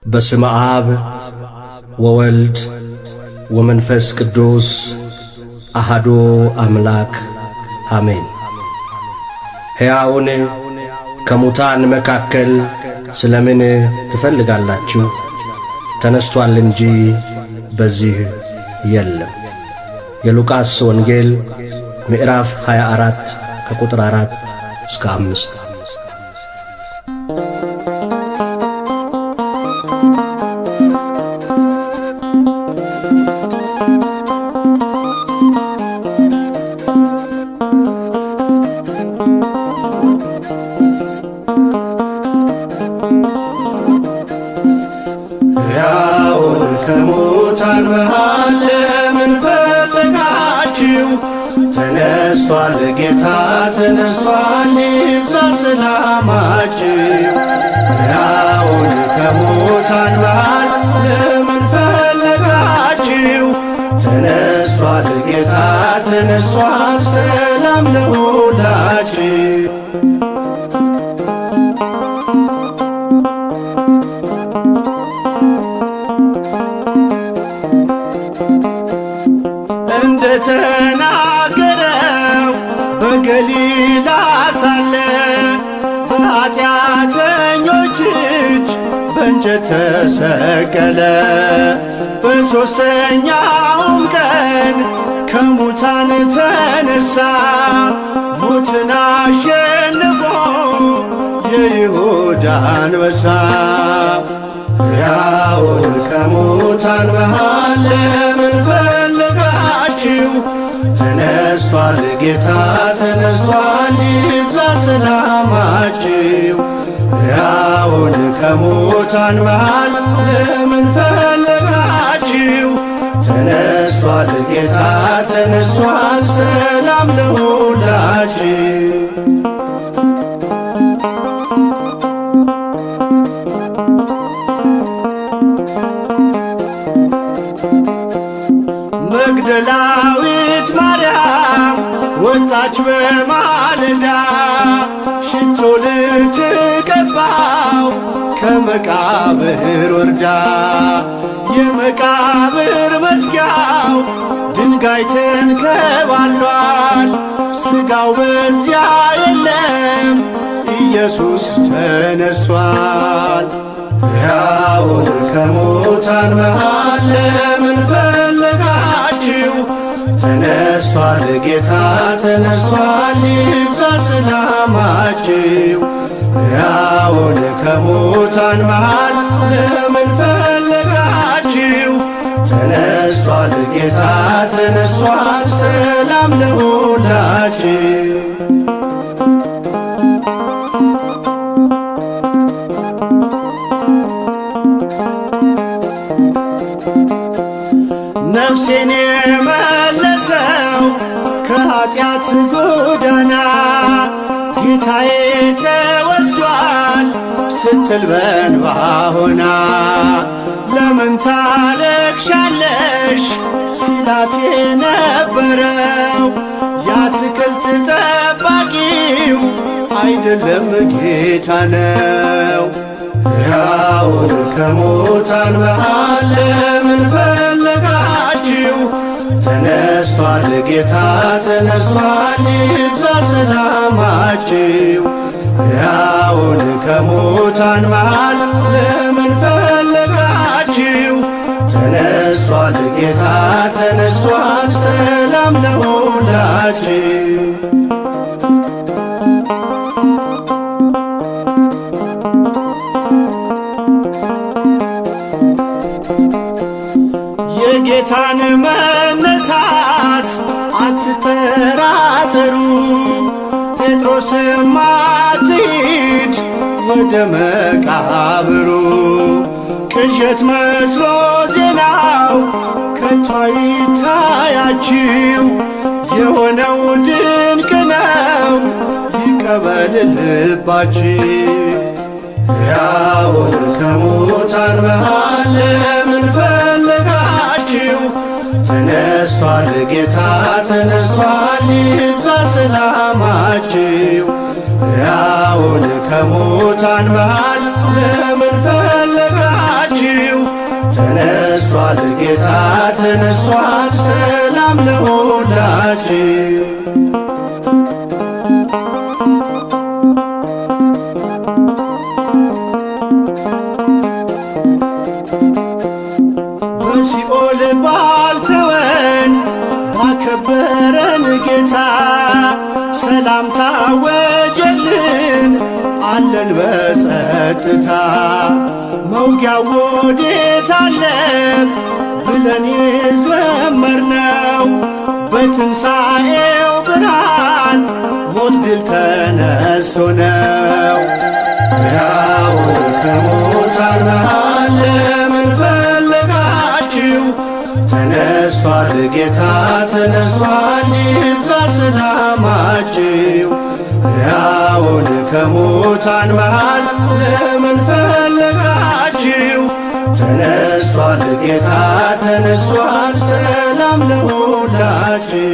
በስመ አብ ወወልድ ወመንፈስ ቅዱስ አሐዱ አምላክ አሜን። ሕያውን ከሙታን መካከል ስለምን ትፈልጋላችሁ? ተነስቷል እንጂ በዚህ የለም። የሉቃስ ወንጌል ምዕራፍ 24 ከቁጥር 4 እስከ 5። ሕያውን ከሙታን መሃል ለምን ፈለጋችሁ? ተነስቷል ጌታ ተነስቷል፣ ይብዛ ሰላማችሁ። ሕያውን ከሙታን መሃል ለምን ፈለጋችሁ? ተነስቷል ጌታ ተነስቷል፣ ሰላም ለሁላችሁ። እንደተናገረው በገሊላ ሳለ በኃጢአተኞች እጅ በእንጨት ተሰቀለ። በሦስተኛውም ቀን ከሙታን ተነሣ፣ ሞትን አሸንፎ የይሁዳ አንበሳ። ሕያውን ከሙታን መሃል ለምን ፈለጋችሁ? ተነስቷል ጌታ ተነስቷል፣ ይብዛ ሰላማችሁ። ሕያውን ከሙታን መሃል ለምን ፈለጋችሁ? ተነስቷል ጌታ ተነስቷል፣ ሰላም ለሁላችሁ። መግደላዊት ማርያም ወጣች በማለዳ፣ ሽቶ ልትቀባው ከመቃብር ወርዳ። የመቃብር መዝጊያው ድንጋይ ተንከባሏል፣ ሥጋው በዚያ የለም፣ ኢየሱስ ተነሷል። ሕያውን ከሙታን መሃል ለምን ፈለጋችሁ? ተነስቷል ጌታ ተነስቷል፣ ይብዛ ሰላማችሁ። ሕያውን ከሙታን መሃል ለምን ፈለጋችሁ? ተነስቷል ጌታ ተነስቷል፣ ሰላም ለሁላችሁ። ነፍሴን የመለሰው ከኃጢአት ጎዳና፣ ጌታዬ ተወስዷል ስትል በእንባ ሆና። ለምን ታለቅሻለሽ ሲላት የነበረው የአትክልት ጠባቂው አይደለም ጌታ ነው። ሕያውን ከሙታን መሃል ለምን ፈለጋችሁ? ተነስቷል ጌታ ተነስቷል፣ ይብዛ ሰላማችሁ። ሕያውን ከሙታን መሃል ለምን ፈለጋችሁ? ተነስቷል ጌታ ተነስቷል፣ ሰላም ለሁላችሁ። የጌታን መነሳት አትጠራጠሩ፣ ጴጥሮስም አትሂድ ወደ መቃብሩ። ቅዠት መስሎ ዜናው ከቶ አይታያችሁ፣ የሆነው ድንቅ ነው ይቀበል ልባችሁ። ሕያውን ከሙታን መሃል ለምን ፈለጋችሁ? ተነስቷል ጌታ ተነስቷል፣ ይብዛ ሰላማችሁ። ሕያውን ከሙታን መሃል ለምን ፈለጋችሁ? ተነስቷል ጌታ ተነስቷል፣ ሰላም ለሁላችን። በሲኦል ባልተወን ባከበረን ጌታ ሰላም ታወጀልን አለን በጸጥታ። መውጊያው ወዴት አለ ብለን የዘመርነው በትንሣኤው ብርሃን ሞት ድል ተነስቶ ነው። ሕያውን ከሙታን መሃል ለምን ፈለጋችሁ? ተነስቷል ጌታ ተነስቷል፣ ይብዛ ሰላማችሁ። ሕያውን ከሙታን መሃል ለምን ፈለጋችሁ? ተነስቷል ጌታ ተነስቷል፣ ሰላም ለሁላችሁ።